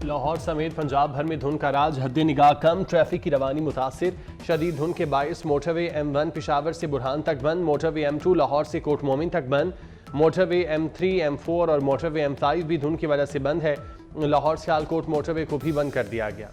लाहौर समेत पंजाब भर में धुंध का राज, हद निगाह कम, ट्रैफिक की रवानी मुतासिर। शदीद धुंध के बायस मोटरवे M1 पेशावर से बुरहान तक बंद, मोटरवे M2 लाहौर से कोट मोमिन तक बंद, मोटरवे M3, M4 और मोटरवे M5 भी धुंध की वजह से बंद है। लाहौर से आलकोट मोटरवे को भी बंद कर दिया गया।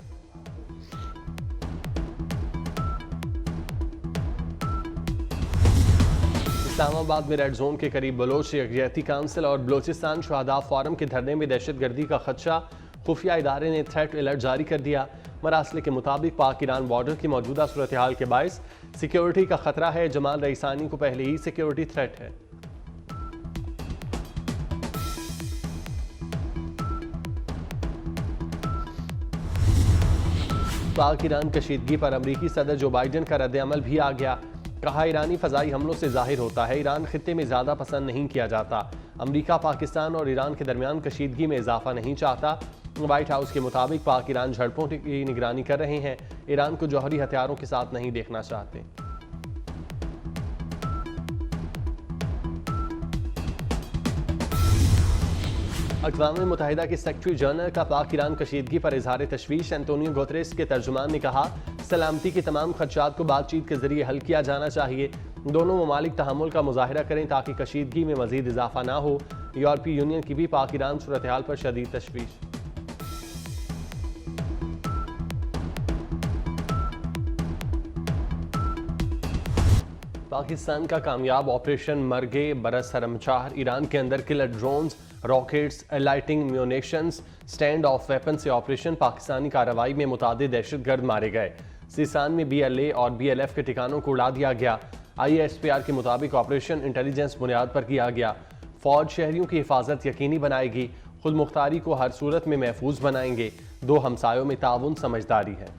इस्लामाबाद में रेड जोन के करीब बलोच यकजहती काउंसिल और बलोचिस्तान शहादा फोरम के धरने में दहशतगर्दी का खदशा, खुफिया इदारे ने थ्रेट अलर्ट जारी कर दिया। मरासले के मुताबिक पाक ईरान बॉर्डर की मौजूदा सूरत हाल के बायस सिक्योरिटी का खतरा है। जमाल रईसानी को पहले ही सिक्योरिटी थ्रेट है। पाक ईरान कशीदगी पर अमरीकी सदर जो बाइडन का रद्द अमल भी आ गया। कहा, ईरानी फजाई हमलों से जाहिर होता है ईरान खित्ते में ज़्यादा पसंद नहीं किया जाता। अमरीका पाकिस्तान और ईरान के दरमियान कशीदगी में इजाफा नहीं चाहता। व्हाइट हाउस के मुताबिक पाक ईरान झड़पों की निगरानी कर रहे हैं, ईरान को जौहरी हथियारों के साथ नहीं देखना चाहते। अक़वाम मुत्तहिदा के सेक्रेटरी जनरल का पाक ईरान कशीदगी पर इजहार तशवीश। एंटोनियो गुतरेस के तर्जुमान ने कहा, सलामती के तमाम खदशात को बातचीत के जरिए हल किया जाना चाहिए। दोनों ममालिक तहम्मुल का मुजाहिरा करें ताकि कशीदगी में मजीद इजाफा ना हो। यूरोपीय यूनियन की भी पाक ईरान सूरत हाल पर शदीद तशवीश। पाकिस्तान का कामयाब ऑपरेशन मरगे बरस सरमचार, ईरान के अंदर killer drones, rockets, lighting munitions, stand off weapon से ऑपरेशन। पाकिस्तानी कार्रवाई में मुतादिद दहशतगर्द मारे गए। सीसान में BLA और BLF के ठिकानों को उड़ा दिया गया। ISPR के मुताबिक ऑपरेशन इंटेलिजेंस बुनियाद पर किया गया। फौज शहरियों की हिफाजत यकीनी बनाएगी, खुद मुख्तारी को हर सूरत में महफूज बनाएंगे। दो हमसायों में ताउन समझदारी है।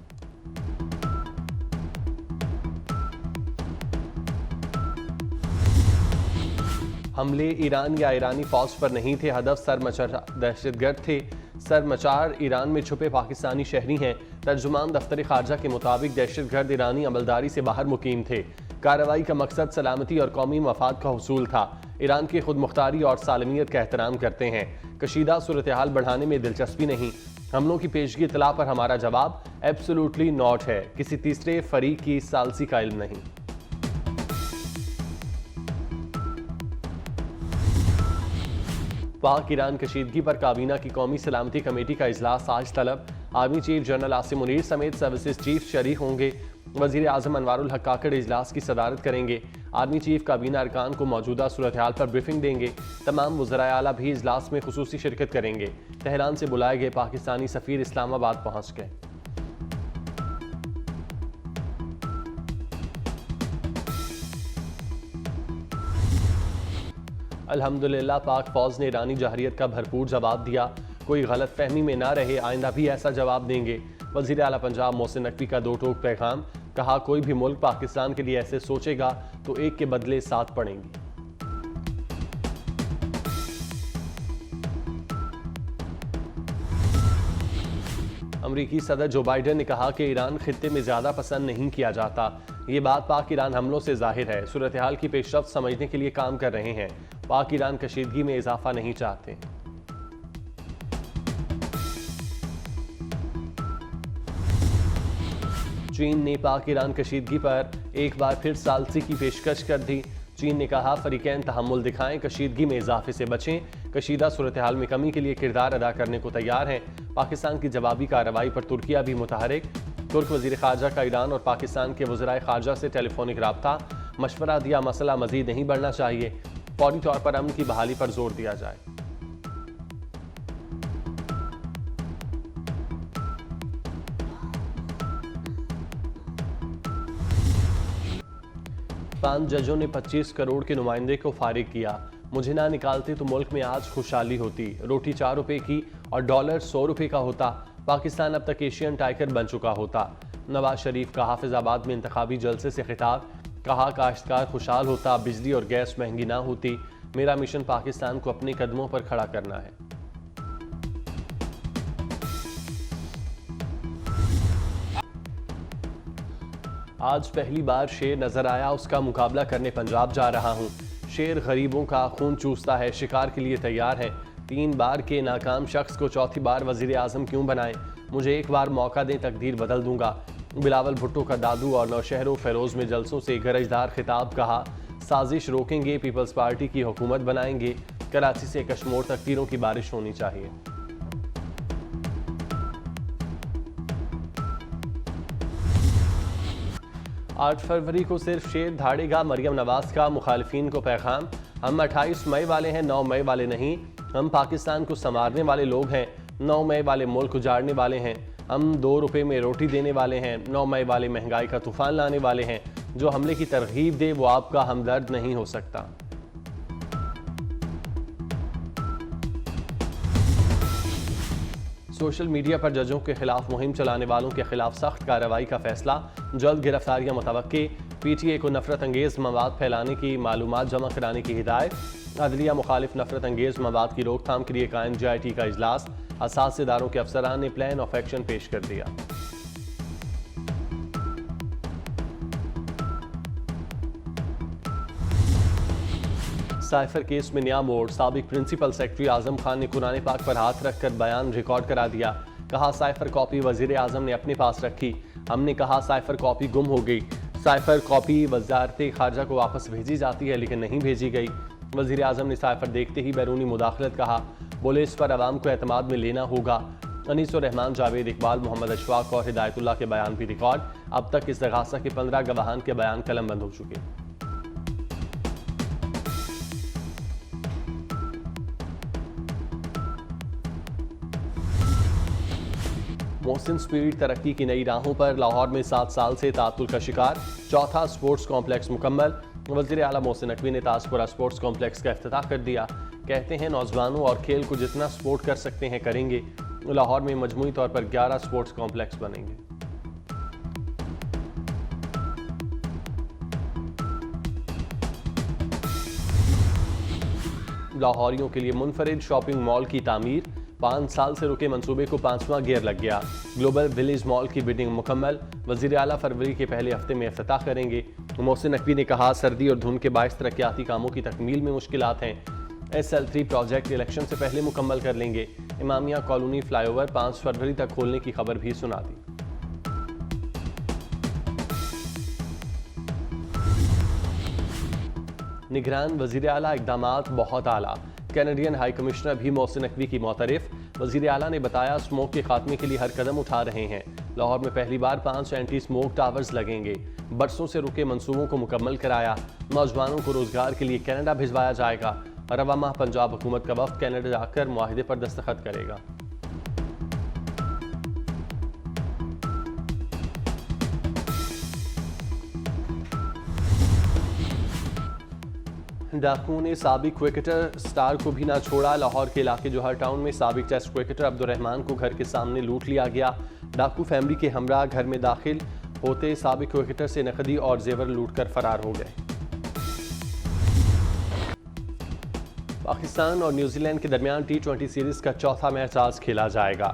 हमले ईरान या ईरानी फौज पर नहीं थे, हदफ सरमचार दहशतगर्द थे। सरमचार ईरान में छुपे पाकिस्तानी शहरी हैं। तर्जुमान दफ्तर खारजा के मुताबिक दहशतगर्द ईरानी अमलदारी से बाहर मुकीम थे। कार्रवाई का मकसद सलामती और कौमी मफाद का हुसूल था। ईरान की खुद मुख्तारी और सालमियत का एहतराम करते हैं। कशीदा सूरत हाल बढ़ाने में दिलचस्पी नहीं। हमलों की पेशगी इतला पर हमारा जवाब एब्सोल्युटली नॉट है। किसी तीसरे फरीक की सालसी का इल्म नहीं। पाक ईरान कशीदगी पर काबीना की कौमी सलामती कमेटी का इजलास आज तलब। Army chief general Asim Munir समेत सर्विसेज चीफ शरीक होंगे। वजीर आजम अनवारुल हक काकड़ इजलास की सदारत करेंगे। आर्मी चीफ काबीना अरकान को मौजूदा सूरत हाल पर ब्रीफिंग देंगे। तमाम वज़राए आला भी इजलास में खुसूसी शिरकत करेंगे। तेहरान से बुलाए गए पाकिस्तानी सफ़ीर इस्लामाबाद पहुँच गए। अल्हम्दुलिल्लाह पाक फौज ने ईरानी जहरियत का भरपूर जवाब दिया। कोई गलत फहमी में ना रहे, आइंदा भी ऐसा जवाब देंगे। वज़ीर आला पंजाब मोहसिन नकवी का दो टोक पैगाम। कहा, कोई भी मुल्क पाकिस्तान के लिए ऐसे सोचेगा तो एक के बदले 7 पड़ेंगे। अमरीकी सदर जो बाइडन ने कहा कि ईरान खित्ते में ज़्यादा पसंद नहीं किया जाता। ये बात पाक ईरान हमलों से जाहिर है। सूरत हाल की पेशरफ्त समझने के लिए काम कर रहे हैं। पाक ईरान कशीदगी में इजाफा नहीं चाहते। चीन ने पाक ईरान कशीदगी पर एक बार फिर सालसी की पेशकश कर दी। चीन ने कहा, फरीकैन तहम्मुल दिखाएं, कशीदगी में इजाफे से बचें। कशीदा सूरत हाल में कमी के लिए किरदार अदा करने को तैयार हैं। पाकिस्तान की जवाबी कार्रवाई पर तुर्किया भी मुतहरिक। तुर्क वजीर खारजा का ईरान और पाकिस्तान के वज़राए खारजा से टेलीफोनिक राब्ता। मशवरा दिया, मसला मजीद नहीं बढ़ना चाहिए, फौरी तौर पर अमन की बहाली पर जोर दिया जाए। 5 जजों ने 25 करोड़ के नुमाइंदे को फारिग किया। मुझे ना निकालते तो मुल्क में आज खुशहाली होती। रोटी 4 रुपए की और डॉलर 100 रुपए का होता। पाकिस्तान अब तक एशियन टाइगर बन चुका होता। नवाज शरीफ का हाफिजाबाद में इंतखाबी जलसे से खिताब। कहा, काश्तकार खुशहाल होता, बिजली और गैस महंगी ना होती। मेरा मिशन पाकिस्तान को अपने कदमों पर खड़ा करना है। आज पहली बार शेर नजर आया, उसका मुकाबला करने पंजाब जा रहा हूँ। शेर गरीबों का खून चूसता है, शिकार के लिए तैयार है। 3 बार के नाकाम शख्स को चौथी बार वजीर आजम क्यों बनाएं? मुझे एक बार मौका दें, तकदीर बदल दूंगा। बिलावल भुट्टो का दादू और नौशहरों फेरोज में जलसों से गरजदार खिताब। कहा, साजिश रोकेंगे, पीपल्स पार्टी की हुकूमत बनाएंगे। कराची से कश्मीर तक तीरों की बारिश होनी चाहिए। आठ फरवरी को सिर्फ शेर धाड़ेगा मरियम नवाज का मुखालिफिन को पैगाम। हम 28 मई वाले हैं, 9 मई वाले नहीं। हम पाकिस्तान को संवारने वाले लोग हैं, 9 मई वाले मुल्क उजाड़ने वाले हैं। हम 2 रुपए में रोटी देने वाले हैं, 9 मई वाले महंगाई का तूफान लाने वाले हैं। जो हमले की तरगीब दे वो आपका हमदर्द नहीं हो सकता। सोशल मीडिया पर जजों के खिलाफ मुहिम चलाने वालों के खिलाफ सख्त कार्रवाई का फैसला। जल्द गिरफ्तारियां मुतवक्के। पीटीए को नफरत अंगेज मवाद फैलाने की मालूमात जमा कराने की हिदायत। अदलिया मुखालिफ नफरत अंगेज मवाद की रोकथाम के लिए कायम JIT का इजलास। असास इदारों के अफसरान ने प्लान ऑफ एक्शन पेश कर दिया। साइफर केस में नया मोड़। साबिक प्रिंसिपल सेक्रेटरी आजम खान ने कुरान पाक पर हाथ रखकर बयान रिकॉर्ड करा दिया। कहा, साइफर कॉपी वजीर आजम ने अपने पास रखी। हमने कहा साइफर कॉपी गुम हो गई। साइफर कॉपी वजारत खारजा को वापस भेजी जाती है लेकिन नहीं भेजी गई। वजीर आजम ने साइफर देखते ही बैरूनी मुदाखलत कहा। बोले, इस पर अवाम को एतमाद में लेना होगा। अनीस रहमान, जावेद इकबाल, मोहम्मद अशफाक और हिदायतुल्लाह के बयान भी रिकॉर्ड। अब तक इस्तिगासा के 15 गवाहान के बयान कलम बंद हो चुके। मोहसिन स्पीड तरक्की की नई राहों पर। लाहौर में 7 साल से तातुल का शिकार। चौथा स्पोर्ट्स कॉम्प्लेक्स मुकम्मल। वज़ीर आला मोहसिन नकवी ने ताजपुरा स्पोर्ट्स कॉम्प्लेक्स का इफ्तिताह कर दिया। कहते हैं नौजवानों और खेल को जितना सपोर्ट कर सकते हैं करेंगे। लाहौर में मजमूई तौर पर 11 स्पोर्ट्स कॉम्प्लेक्स बनेंगे। लाहौरियों के लिए मुनफरिद शॉपिंग मॉल की तामीर। 5 साल से रुके मंसूबे को 5वां गियर लग गया। ग्लोबल विलेज मॉल की बिल्डिंग मुकम्मल। वज़ीर आला फरवरी के पहले हफ्ते में इफ्तिताह करेंगे। मोहसिन नकवी ने कहा, सर्दी और धुंध के बायस तरक्याती कामों की तकमील में मुश्किलात हैं। SL3 प्रोजेक्ट इलेक्शन से पहले मुकम्मल कर लेंगे। इमामिया कॉलोनी फ्लाईओवर 5 फरवरी तक खोलने की खबर भी सुना दी। निगरान वज़ीर आला इक़दामात बहुत आला। कैनेडियन हाई कमिश्नर भी मोहसिन नकवी की मोतरिफ। वज़ीर आला ने बताया, स्मोक के खात्मे के लिए हर कदम उठा रहे हैं। लाहौर में पहली बार 5 एंटी स्मोक टावर्स लगेंगे। बरसों से रुके मंसूबों को मुकम्मल कराया। नौजवानों को रोजगार के लिए कनाडा भिजवाया जाएगा। रवा माह पंजाब हुकूमत का वफ्द कनाडा जाकर मुआहिदे पर दस्तखत करेगा। डाकुओं ने साबिक क्रिकेटर स्टार को भी ना छोड़ा। लाहौर के इलाके जोहर टाउन में साबिक टेस्ट क्रिकेटर अब्दुर्रहमान को घर के सामने लूट लिया गया। डाकू फैमिली के हमरा घर में दाखिल होते साबिक क्रिकेटर से नकदी और जेवर लूटकर फरार हो गए। पाकिस्तान और न्यूजीलैंड के दरमियान T20 सीरीज का चौथा मैच आज खेला जाएगा।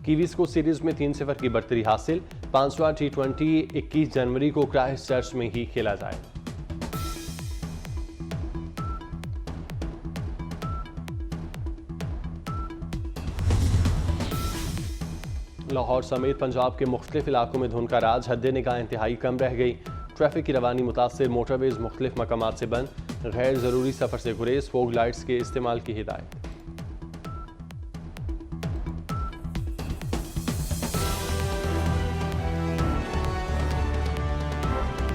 कीवीज को सीरीज में 3-0 की बढ़तरी हासिल। 5वां T20 21 जनवरी को क्राइस्टचर्च में ही खेला जाएगा। लाहौर समेत पंजाब के मुख्तलिफ इलाकों में धुंध का राज। हद निगाह इंतहाई कम रह गई। ट्रैफिक की रवानी मुतासिर। मोटरवेज मुख्तलिफ मकामात से बंद। गैर ज़रूरी सफ़र से गुरेज। फोग लाइट्स के इस्तेमाल की हिदायत।